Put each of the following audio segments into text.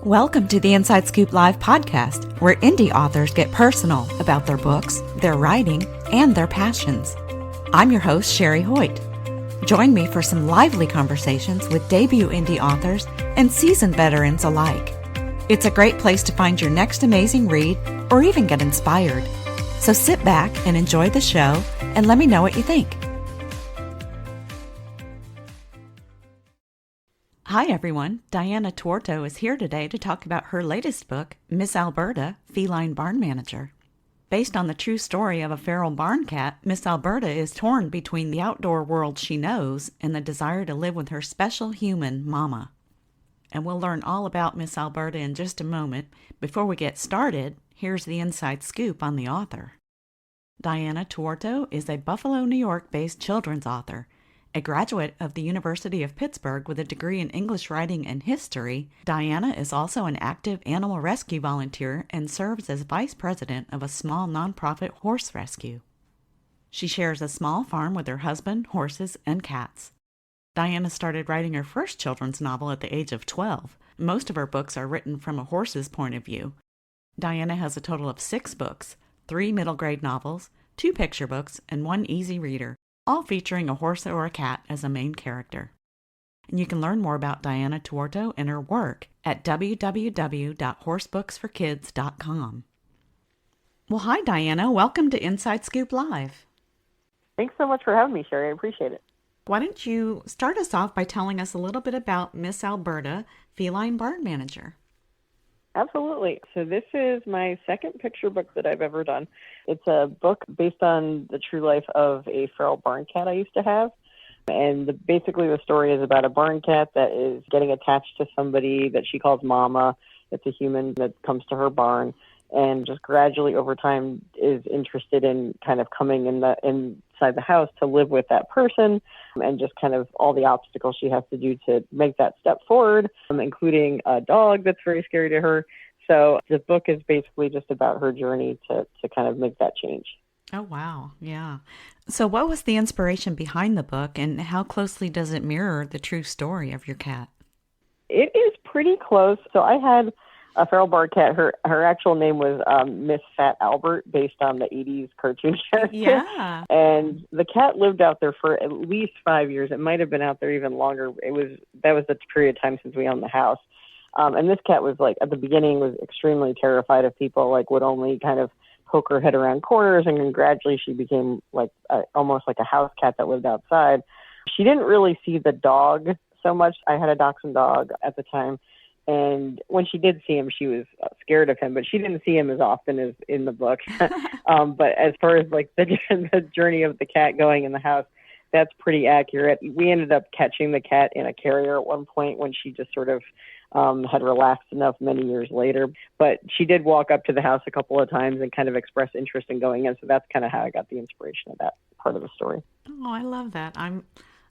Welcome to the Inside Scoop Live podcast, where indie authors get personal about their books, their writing, and their passions. I'm your host, Sherry Hoyt. Join me for some lively conversations with debut indie authors and seasoned veterans alike. It's a great place to find your next amazing read or even get inspired. So sit back and enjoy the show and let me know what you think. Hi everyone, Diana Tuorto is here today to talk about her latest book, Miss Alberta, Feline Barn Manager. Based on the true story of a feral barn cat, Miss Alberta is torn between the outdoor world she knows and the desire to live with her special human, Mama. And we'll learn all about Miss Alberta in just a moment. Before we get started, here's the inside scoop on the author. Diana Tuorto is a Buffalo, New York-based children's author. A graduate of the University of Pittsburgh with a degree in English writing and history, Diana is also an active animal rescue volunteer and serves as vice president of a small nonprofit horse rescue. She shares a small farm with her husband, horses, and cats. Diana started writing her first children's novel at the age of 12. Most of her books are written from a horse's point of view. Diana has a total of 6 books, 3 middle grade novels, 2 picture books, and 1 easy reader, all featuring a horse or a cat as a main character. And you can learn more about Diana Tuorto and her work at www.horsebooksforkids.com. Well, hi, Diana. Welcome to Inside Scoop Live. Thanks so much for having me, Sherry. I appreciate it. Why don't you start us off by telling us a little bit about Miss Alberta, Feline Barn Manager? Absolutely. So this is my second picture book that I've ever done. It's a book based on the true life of a feral barn cat I used to have. And basically the story is about a barn cat that is getting attached to somebody that she calls Mama. It's a human that comes to her barn and just gradually over time is interested in kind of coming inside the house to live with that person, and just kind of all the obstacles she has to do to make that step forward, including a dog that's very scary to her. So the book is basically just about her journey to kind of make that change. Oh, wow. Yeah. So what was the inspiration behind the book, and how closely does it mirror the true story of your cat? It is pretty close. So I had a feral barn cat. Her actual name was Miss Fat Albert, based on the 80s cartoon character. Yeah. And the cat lived out there for at least 5 years. It might have been out there even longer. That was the period of time since we owned the house. And this cat was at the beginning was extremely terrified of people, would only kind of poke her head around corners, and then gradually she became almost like a house cat that lived outside. She didn't really see the dog so much. I had a dachshund dog at the time. And when she did see him, she was scared of him, but she didn't see him as often as in the book. But as far as the journey of the cat going in the house, that's pretty accurate. We ended up catching the cat in a carrier at one point when she just sort of had relaxed enough many years later. But she did walk up to the house a couple of times and kind of express interest in going in. So that's kind of how I got the inspiration of that part of the story. Oh, I love that.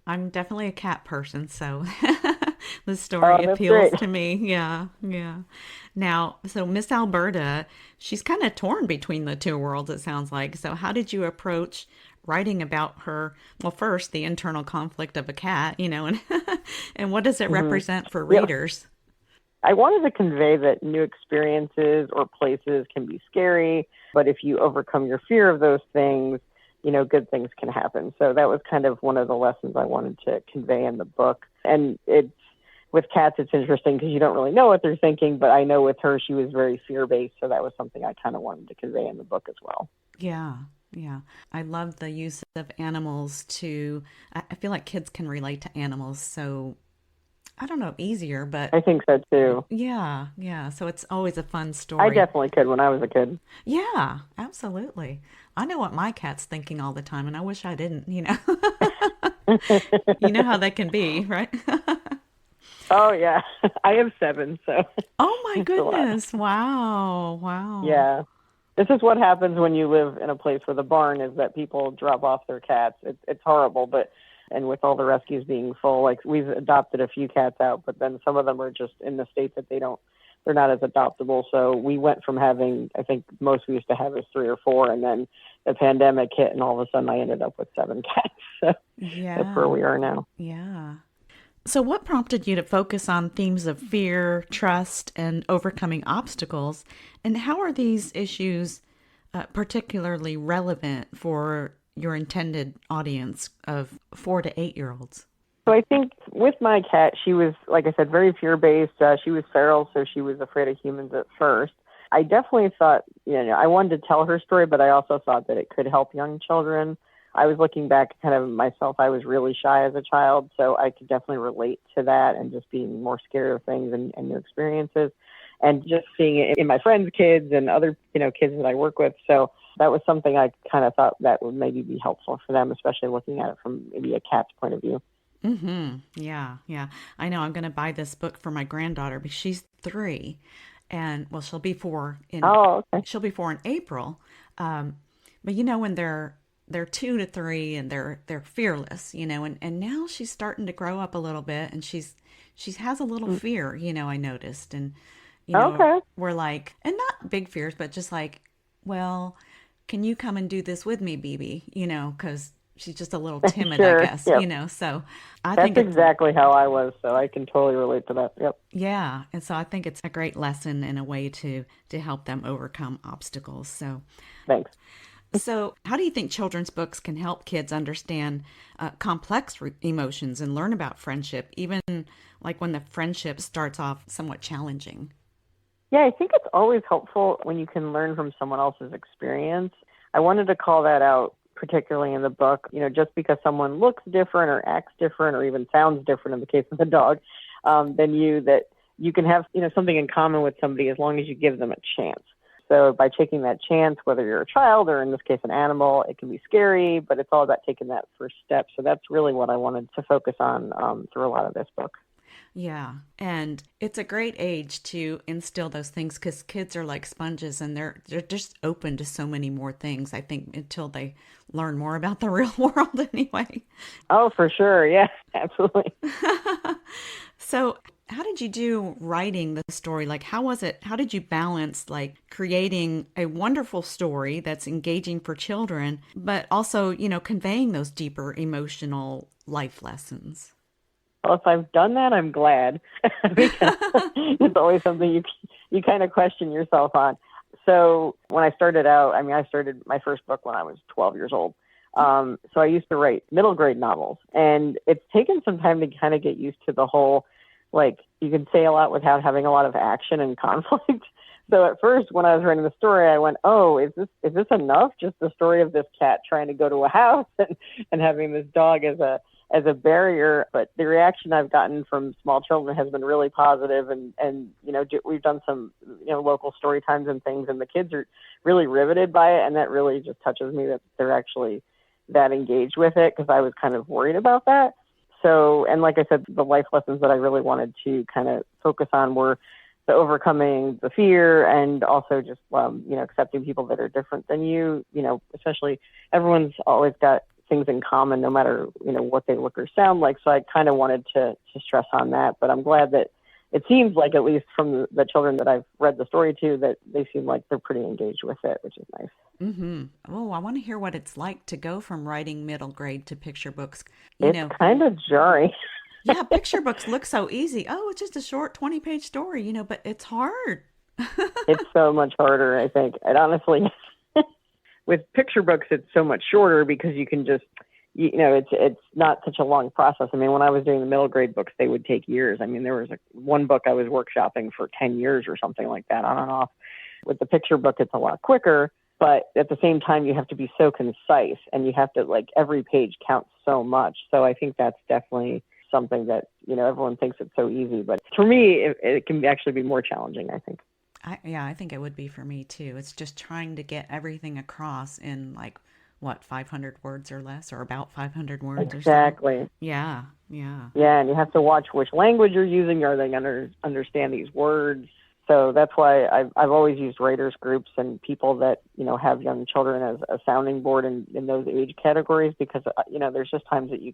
I'm definitely a cat person, so the story appeals to me. Yeah. Now, so Miss Alberta, she's kind of torn between the two worlds, it sounds like. So how did you approach writing about her? Well, first, the internal conflict of a cat, and and what does it represent for readers? I wanted to convey that new experiences or places can be scary, but if you overcome your fear of those things, good things can happen. So that was kind of one of the lessons I wanted to convey in the book. And with cats, it's interesting because you don't really know what they're thinking, but I know with her, she was very fear-based. So that was something I kind of wanted to convey in the book as well. Yeah. I love the use of animals I feel like kids can relate to animals. So I don't know, easier, but I think so too. Yeah. So it's always a fun story. I definitely could when I was a kid. Yeah, absolutely. I know what my cat's thinking all the time, and I wish I didn't, You know how that can be, right? Oh, yeah. I have 7, so. Oh, my goodness. Wow. Yeah. This is what happens when you live in a place with a barn, is that people drop off their cats. It's horrible, and with all the rescues being full, we've adopted a few cats out, but then some of them are just in the state that they're not as adoptable. So we went from having, I think most we used to have is 3 or 4, and then the pandemic hit, and all of a sudden I ended up with 7 cats. So that's where we are now. Yeah. So, what prompted you to focus on themes of fear, trust, and overcoming obstacles? And how are these issues particularly relevant for your intended audience of 4 to 8 year olds? So I think with my cat, she was, like I said, very fear-based. She was feral, so she was afraid of humans at first. I definitely thought, I wanted to tell her story, but I also thought that it could help young children. I was looking back kind of myself. I was really shy as a child, so I could definitely relate to that and just being more scared of things and new experiences. And just seeing it in my friends' kids and other, kids that I work with. So that was something I kind of thought that would maybe be helpful for them, especially looking at it from maybe a cat's point of view. Mm-hmm. Yeah, yeah. I know I'm going to buy this book for my granddaughter because she's 3, and well, Oh, okay. she'll be 4 in April. Um, but when they're 2 to 3 and they're fearless, and now she's starting to grow up a little bit, and she has a little fear, I noticed, and Okay. we're like, and not big fears, but just like, well, can you come and do this with me, BB? Because she's just a little timid, I Sure. guess, Yep. So I That's think it's, exactly how I was, so I can totally relate to that. Yep. yeah. And so I think it's a great lesson and a way to help them overcome obstacles. Thanks. So how do you think children's books can help kids understand complex emotions and learn about friendship, even like when the friendship starts off somewhat challenging? Yeah, I think it's always helpful when you can learn from someone else's experience. I wanted to call that out particularly in the book, just because someone looks different or acts different or even sounds different in the case of the dog than you, that you can have, something in common with somebody as long as you give them a chance. So by taking that chance, whether you're a child or in this case an animal, it can be scary, but it's all about taking that first step. So that's really what I wanted to focus on through a lot of this book. Yeah. And it's a great age to instill those things because kids are like sponges and they're just open to so many more things, I think, until they learn more about the real world anyway. Oh, for sure. Yeah, absolutely. So, how did you do writing the story? Like, how was it? How did you balance like creating a wonderful story that's engaging for children, but also, conveying those deeper emotional life lessons? Well, if I've done that, I'm glad because it's always something you kind of question yourself on. So when I started out, I started my first book when I was 12 years old. So I used to write middle grade novels, and it's taken some time to kind of get used to the whole, like, you can say a lot without having a lot of action and conflict. So at first, when I was writing the story, I went, "Oh, is this enough? Just the story of this cat trying to go to a house and having this dog as a barrier." But the reaction I've gotten from small children has been really positive, and we've done some local story times and things, and the kids are really riveted by it, and that really just touches me that they're actually that engaged with it, because I was kind of worried about that. So, and like I said, the life lessons that I really wanted to kind of focus on were the overcoming the fear, and also just accepting people that are different than you. Especially everyone's always got things in common, no matter what they look or sound like. So I kind of wanted to stress on that. But I'm glad that it seems like, at least from the children that I've read the story to, that they seem like they're pretty engaged with it, which is nice. Mm-hmm. Oh, I want to hear what it's like to go from writing middle grade to picture books. You It's know, kind of jarring. yeah, picture books look so easy. Oh, it's just a short 20-page story, but it's hard. It's so much harder, I think. And honestly, with picture books, it's so much shorter because you can just, it's not such a long process. When I was doing the middle grade books, they would take years. There was one book I was workshopping for 10 years or something like that, on and off. With the picture book, it's a lot quicker, but at the same time, you have to be so concise, and you have to, every page counts so much. So I think that's definitely something that, everyone thinks it's so easy, but for me, it can actually be more challenging, I think. I think it would be for me too. It's just trying to get everything across in like what, 500 words or less, or about 500 words or so. Exactly. Yeah, yeah. Yeah, and you have to watch which language you're using. Are they going to understand these words? So that's why I've always used writers groups and people that, have young children as a sounding board in those age categories, because, there's just times that you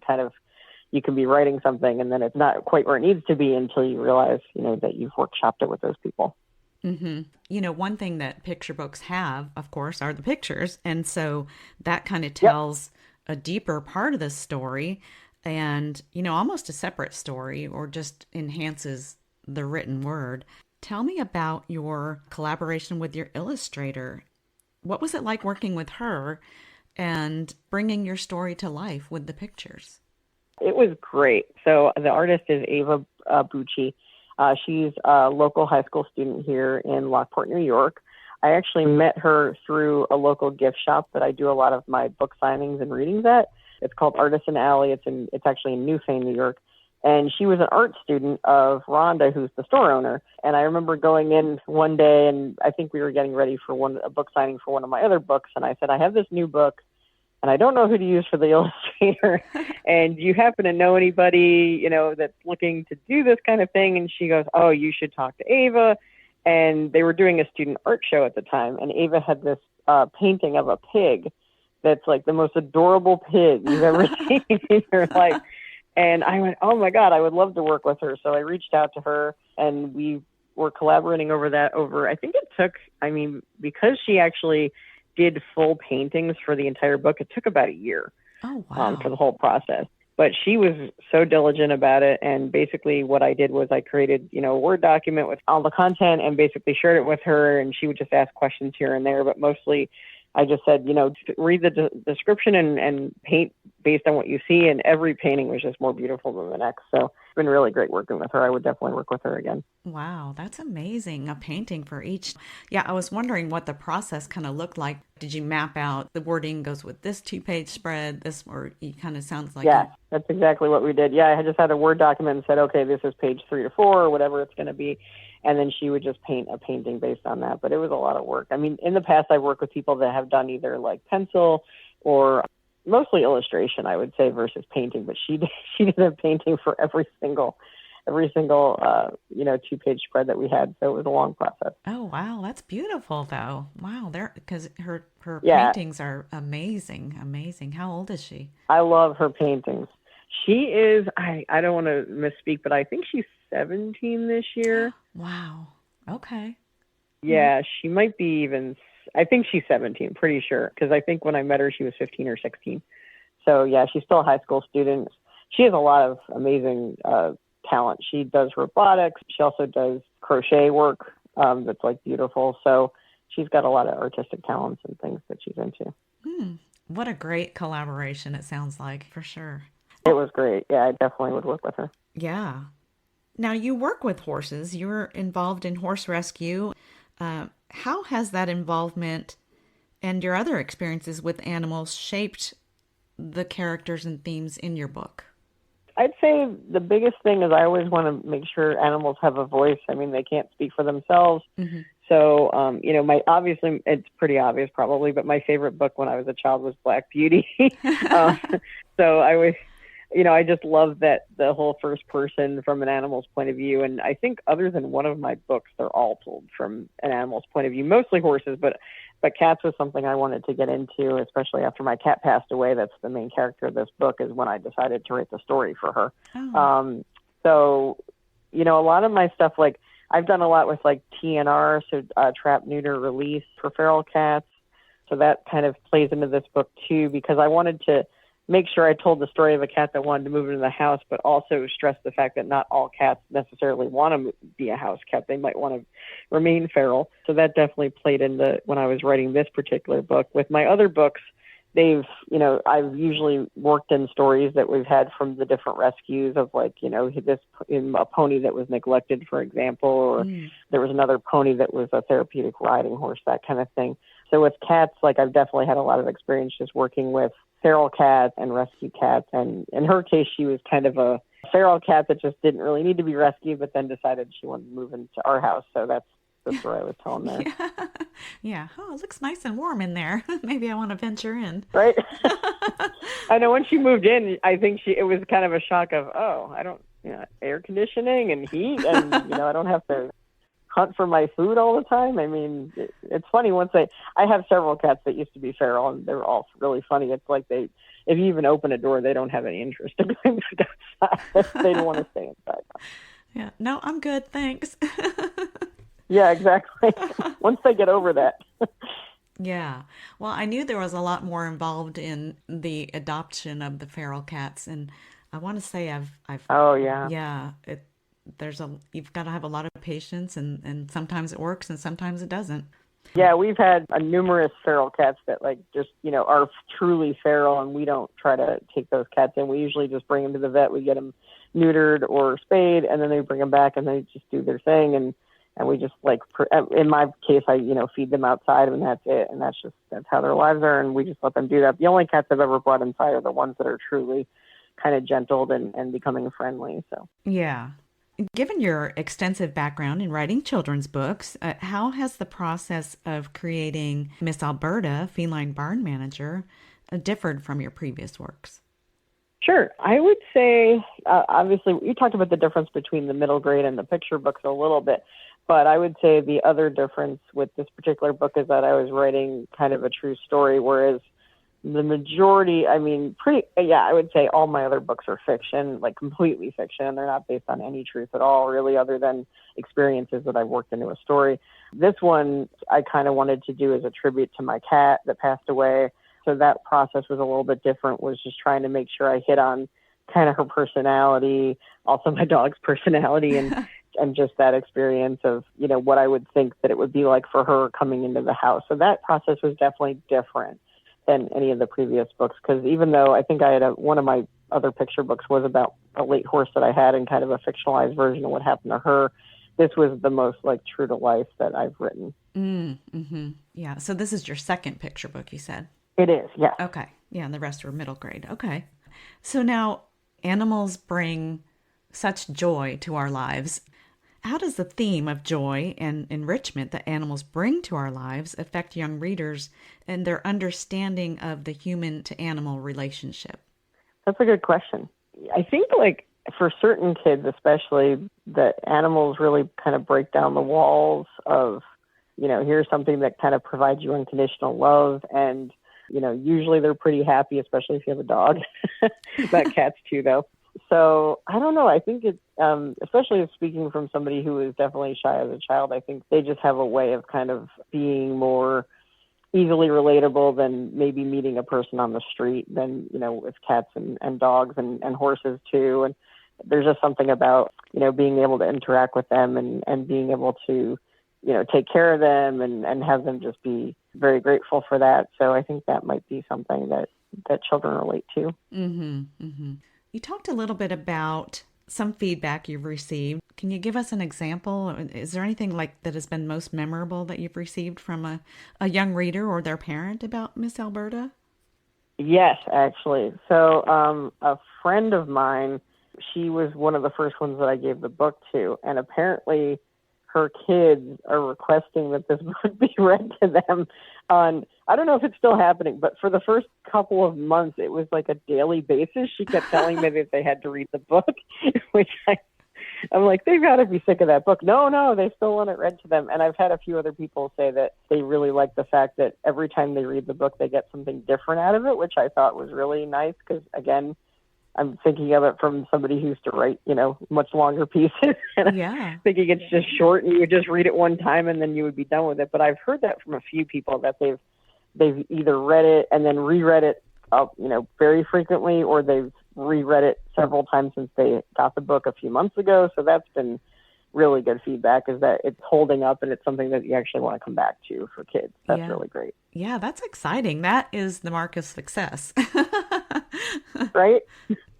can be writing something and then it's not quite where it needs to be until you realize, that you've workshopped it with those people. Mm-hmm. One thing that picture books have, of course, are the pictures. And so that kind of Yep. tells a deeper part of the story. and, almost a separate story or just enhances the written word. Tell me about your collaboration with your illustrator. What was it like working with her and bringing your story to life with the pictures? It was great. So the artist is Ava Bucci. She's a local high school student here in Lockport, New York. I actually met her through a local gift shop that I do a lot of my book signings and readings at. It's called Artisan Alley. It's actually in Newfane, New York. And she was an art student of Rhonda, who's the store owner. And I remember going in one day, and I think we were getting ready for a book signing for one of my other books. And I said, I have this new book, and I don't know who to use for the illustrator. And do you happen to know anybody, that's looking to do this kind of thing? And she goes, oh, you should talk to Ava. And they were doing a student art show at the time. And Ava had this painting of a pig that's like the most adorable pig you've ever seen in your life. And I went, oh my God, I would love to work with her. So I reached out to her, and we were collaborating I think it took, because she actually did full paintings for the entire book, it took about a year. Oh, wow. For the whole process. But she was so diligent about it. And basically what I did was I created, a Word document with all the content and basically shared it with her. And she would just ask questions here and there. But mostly I just said, read the description and paint based on what you see. And every painting was just more beautiful than the next. So it's been really great working with her. I would definitely work with her again. Wow, that's amazing. A painting for each. Yeah, I was wondering what the process kind of looked like. Did you map out the wording goes with this 2-page spread, or it kind of sounds like... Yeah, that's exactly what we did. Yeah, I just had a Word document and said, okay, this is page 3 to 4 or whatever it's going to be. And then she would just paint a painting based on that. But it was a lot of work. In the past, I've worked with people that have done either like pencil or mostly illustration, I would say, versus painting. But she did a painting for every single 2-page spread that we had. So it was a long process. Oh, wow. That's beautiful, though. Wow. Because her paintings are amazing. How old is she? I love her paintings. She is, I don't want to misspeak, but I think she's 17 this year. Wow. Okay. Yeah, she might be I think she's 17, pretty sure. Because I think when I met her, she was 15 or 16. So yeah, she's still a high school student. She has a lot of amazing talent. She does robotics. She also does crochet work that's like beautiful. So she's got a lot of artistic talents and things that she's into. What a great collaboration it sounds like, for sure. It was great. Yeah, I definitely would work with her. Yeah. Now, you work with horses. You're involved in horse rescue. How has that involvement and your other experiences with animals shaped the characters and themes in your book? I'd say the biggest thing is I always want to make sure animals have a voice. They can't speak for themselves. Mm-hmm. So, obviously it's pretty obvious probably, but my favorite book when I was a child was Black Beauty. So I was, I just love that the whole first person from an animal's point of view. And I think other than one of my books, they're all told from an animal's point of view, mostly horses, but cats was something I wanted to get into, especially after my cat passed away. That's the main character of this book, is when I decided to write the story for her. Oh. So, a lot of my stuff, like I've done a lot with like TNR, so trap, neuter, release for feral cats. So that kind of plays into this book too, because I wanted to make sure I told the story of a cat that wanted to move into the house, but also stress the fact that not all cats necessarily want to be a house cat. They might want to remain feral. So that definitely played into when I was writing this particular book. With my other books, I've usually worked in stories that we've had from the different rescues of like, a pony that was neglected, for example, or there was another pony that was a therapeutic riding horse, that kind of thing. So with cats, like I've definitely had a lot of experience just working with feral cats and rescue cats. And in her case, she was kind of a feral cat that just didn't really need to be rescued, but then decided she wanted to move into our house. So that's the story I was telling there. Yeah. Oh, it looks nice and warm in there. Maybe I want to venture in. Right. I know when she moved in, I think it was kind of a shock of, I don't, air conditioning and heat, and, I don't have to hunt for my food all the time. It's funny, once I have several cats that used to be feral, and they're all really funny. It's like if you even open a door, they don't have any interest in going outside. They don't want to stay inside. Yeah. No, I'm good. Thanks. Yeah, exactly. Once they get over that. Yeah. Well, I knew there was a lot more involved in the adoption of the feral cats, and I want to say Oh, yeah. yeah, you've got to have a lot of patience and sometimes it works and sometimes it doesn't. Yeah, we've had numerous feral cats that like just, are truly feral, and we don't try to take those cats in. We usually just bring them to the vet. We get them neutered or spayed, and then they bring them back and they just do their thing. And we just like, in my case, I, feed them outside and that's it. And that's how their lives are. And we just let them do that. The only cats I've ever brought inside are the ones that are truly kind of gentled and becoming friendly. So. Yeah. Given your extensive background in writing children's books, how has the process of creating Miss Alberta, Feline Barn Manager, differed from your previous works? Sure. I would say, obviously, you talked about the difference between the middle grade and the picture books a little bit, but I would say the other difference with this particular book is that I was writing kind of a true story, whereas the majority, I would say all my other books are fiction, like completely fiction. They're not based on any truth at all, really, other than experiences that I've worked into a story. This one, I kind of wanted to do as a tribute to my cat that passed away. So that process was a little bit different, was just trying to make sure I hit on kind of her personality, also my dog's personality, and just that experience of, what I would think that it would be like for her coming into the house. So that process was definitely different than any of the previous books, because even though I think I had one of my other picture books was about a late horse that I had and kind of a fictionalized version of what happened to her, this was the most like true to life that I've written. Mm-hmm. Yeah. So this is your second picture book, you said? It is, yes. Okay. Yeah. And the rest were middle grade. Okay. So now animals bring such joy to our lives. How does the theme of joy and enrichment that animals bring to our lives affect young readers and their understanding of the human to animal relationship? That's a good question. I think like for certain kids, especially, that animals really kind of break down the walls of, here's something that kind of provides you unconditional love. And, usually they're pretty happy, especially if you have a dog, but cats too, though. So I don't know. I think it's, especially speaking from somebody who was definitely shy as a child, I think they just have a way of kind of being more easily relatable than maybe meeting a person on the street than, with cats and dogs and horses too. And there's just something about, being able to interact with them and being able to, take care of them and have them just be very grateful for that. So I think that might be something that children relate to. Mm-hmm. Mm-hmm. You talked a little bit about some feedback you've received. Can you give us an example? Is there anything like that has been most memorable that you've received from a young reader or their parent about Miss Alberta? Yes, actually. So a friend of mine, she was one of the first ones that I gave the book to, and apparently her kids are requesting that this book be read to them on, I don't know if it's still happening, but for the first couple of months, it was like a daily basis. She kept telling me that they had to read the book, which I'm like, they've got to be sick of that book. No, they still want it read to them. And I've had a few other people say that they really like the fact that every time they read the book, they get something different out of it, which I thought was really nice because, again, I'm thinking of it from somebody who used to write, much longer pieces. And Yeah. I'm thinking it's just short and you would just read it one time and then you would be done with it. But I've heard that from a few people that they've either read it and then reread it, very frequently, or they've reread it several times since they got the book a few months ago. So that's been really good feedback, is that it's holding up and it's something that you actually want to come back to for kids. That's really great. Yeah, that's exciting. That is the mark of success. Right?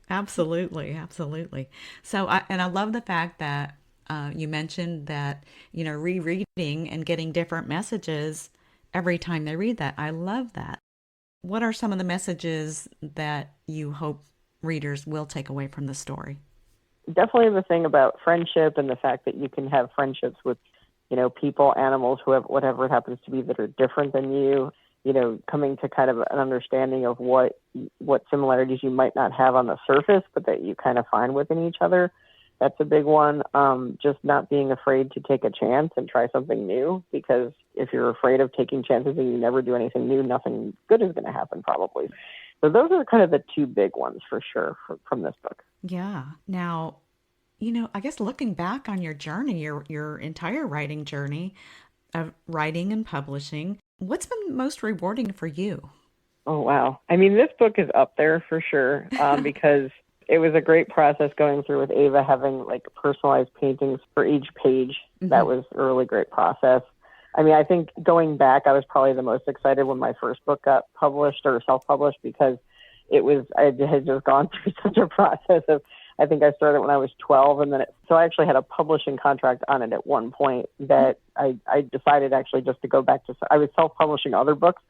Absolutely, absolutely. So, I love the fact that you mentioned that, rereading and getting different messages every time they read that. I love that. What are some of the messages that you hope readers will take away from the story? Definitely the thing about friendship and the fact that you can have friendships with, people, animals, whoever, whatever it happens to be, that are different than you, coming to kind of an understanding of what similarities you might not have on the surface, but that you kind of find within each other. That's a big one. Just not being afraid to take a chance and try something new, because if you're afraid of taking chances and you never do anything new, nothing good is going to happen probably. So those are kind of the two big ones for sure from this book. Yeah. Now, I guess looking back on your journey, your entire writing journey of writing and publishing, what's been most rewarding for you? Oh, wow. I mean, this book is up there for sure, because It was a great process going through with Ava, having like personalized paintings for each page. Mm-hmm. That was a really great process. I mean, I think going back, I was probably the most excited when my first book got published or self-published, because I had just gone through such a process of, I think I started when I was 12, and then so I actually had a publishing contract on it at one point that I decided actually just to go back to, I was self-publishing other books,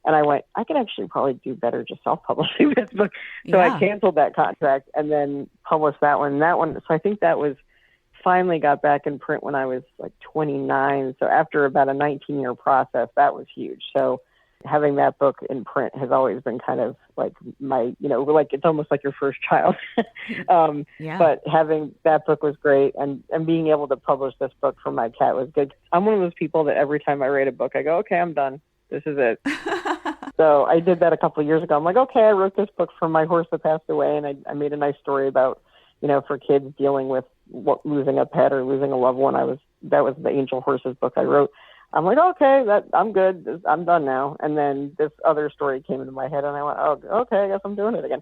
and I went, I could actually probably do better just self-publishing this book. So I canceled that contract and then published that one. So I think that was finally got back in print when I was like 29. So after about a 19-year process, that was huge. So having that book in print has always been kind of like my, like it's almost like your first child. But having that book was great, and being able to publish this book for my cat was good. I'm one of those people that every time I write a book, I go, okay, I'm done. This is it. So I did that a couple of years ago. I'm like, okay, I wrote this book for my horse that passed away, and I made a nice story about, for kids dealing with losing a pet or losing a loved one. That was the Angel Horses book I wrote. I'm like, okay, I'm good. I'm done now. And then this other story came into my head, and I went, oh, okay, I guess I'm doing it again.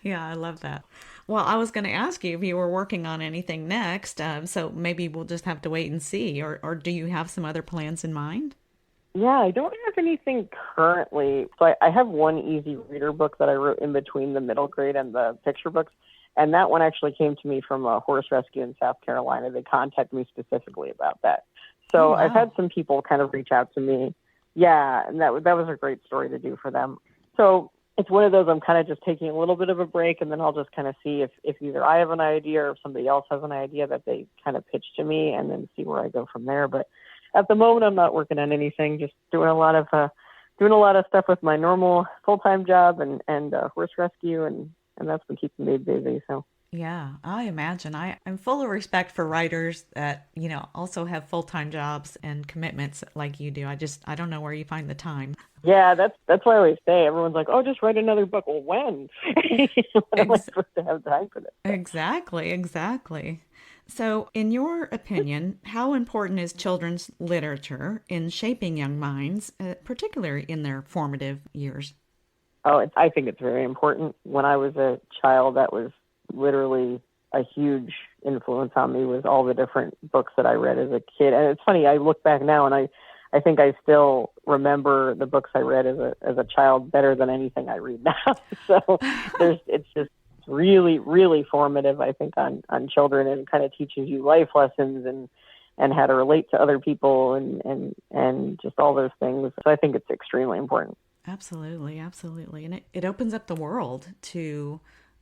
Yeah, I love that. Well, I was going to ask you if you were working on anything next, so maybe we'll just have to wait and see, or do you have some other plans in mind? Yeah, I don't have anything currently. So I have one easy reader book that I wrote in between the middle grade and the picture books. And that one actually came to me from a horse rescue in South Carolina. They contacted me specifically about that. So I've had some people kind of reach out to me. Yeah, and that was a great story to do for them. So it's one of those, I'm kind of just taking a little bit of a break, and then I'll just kind of see if either I have an idea or if somebody else has an idea that they kind of pitch to me, and then see where I go from there. But at the moment, I'm not working on anything, just doing a lot of stuff with my normal full-time job and horse rescue, and that's been keeping me busy. So. Yeah, I imagine. I'm full of respect for writers that, also have full-time jobs and commitments like you do. I don't know where you find the time. Yeah, that's why I always say, everyone's like, oh, just write another book. Well, when? When am I supposed to have time for this? Exactly. So, in your opinion, how important is children's literature in shaping young minds, particularly in their formative years? Oh, I think it's very important. When I was a child, that was literally a huge influence on me, was all the different books that I read as a kid. And it's funny, I look back now and I think I still remember the books I read as a child better than anything I read now. So it's just really, really formative, I think, on children, and kind of teaches you life lessons and how to relate to other people and just all those things. So I think it's extremely important. Absolutely. And it opens up the world to,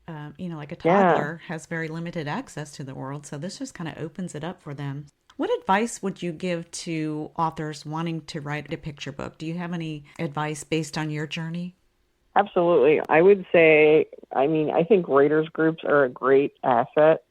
like a toddler has very limited access to the world. So this just kind of opens it up for them. What advice would you give to authors wanting to write a picture book? Do you have any advice based on your journey? Absolutely. I would say, I think writers groups are a great asset.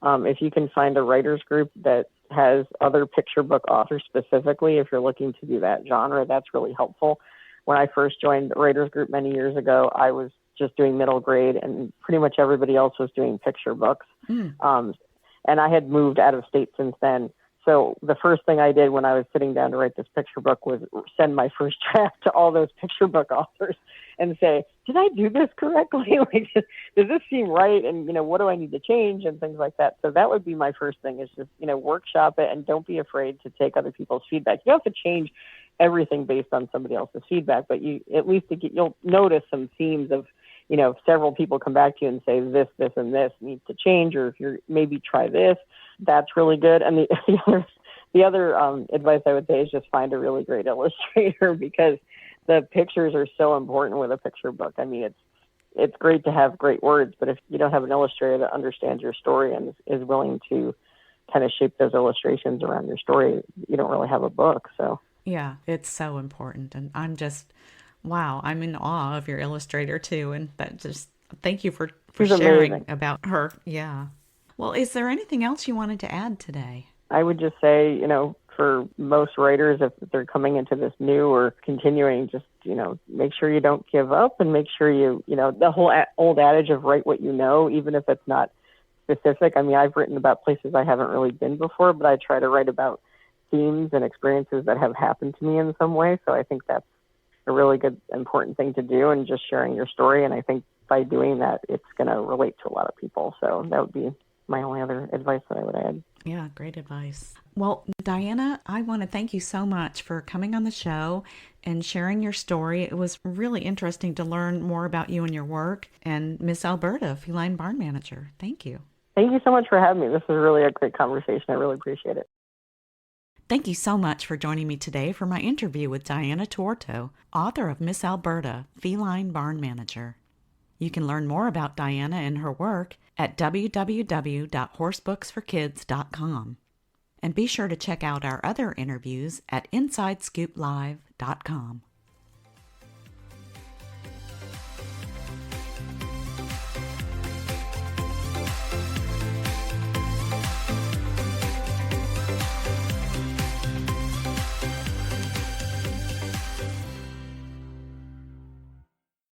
If you can find a writers group that has other picture book authors specifically, if you're looking to do that genre, that's really helpful. When I first joined the writers group many years ago, I was just doing middle grade, and pretty much everybody else was doing picture books. And I had moved out of state since then. So the first thing I did when I was sitting down to write this picture book was send my first draft to all those picture book authors and say, did I do this correctly? Like, does this seem right? And, what do I need to change and things like that? So that would be my first thing, is just, workshop it, and don't be afraid to take other people's feedback. You don't have to change everything based on somebody else's feedback, but you at least you'll notice some themes of, if several people come back to you and say this, and this needs to change, or if you're maybe try this, that's really good. And the other advice I would say is just find a really great illustrator, because the pictures are so important with a picture book. It's great to have great words, but if you don't have an illustrator that understands your story and is willing to kind of shape those illustrations around your story, you don't really have a book. So yeah, it's so important. And I'm in awe of your illustrator too. And that just, thank you for sharing amazing about her. Yeah. Well, is there anything else you wanted to add today? I would just say, for most writers, if they're coming into this new or continuing, just, make sure you don't give up, and make sure the whole old adage of write what you know, even if it's not specific. I've written about places I haven't really been before, but I try to write about themes and experiences that have happened to me in some way. So I think that's a really good, important thing to do, and just sharing your story. And I think by doing that, it's going to relate to a lot of people. So that would be my only other advice that I would add. Yeah, great advice. Well, Diana, I want to thank you so much for coming on the show and sharing your story. It was really interesting to learn more about you and your work, and Miss Alberta, Feline Barn Manager. Thank you. Thank you so much for having me. This was really a great conversation. I really appreciate it. Thank you so much for joining me today for my interview with Diana Tuorto, author of Miss Alberta, Feline Barn Manager. You can learn more about Diana and her work at www.horsebooksforkids.com. And be sure to check out our other interviews at InsideScoopLive.com.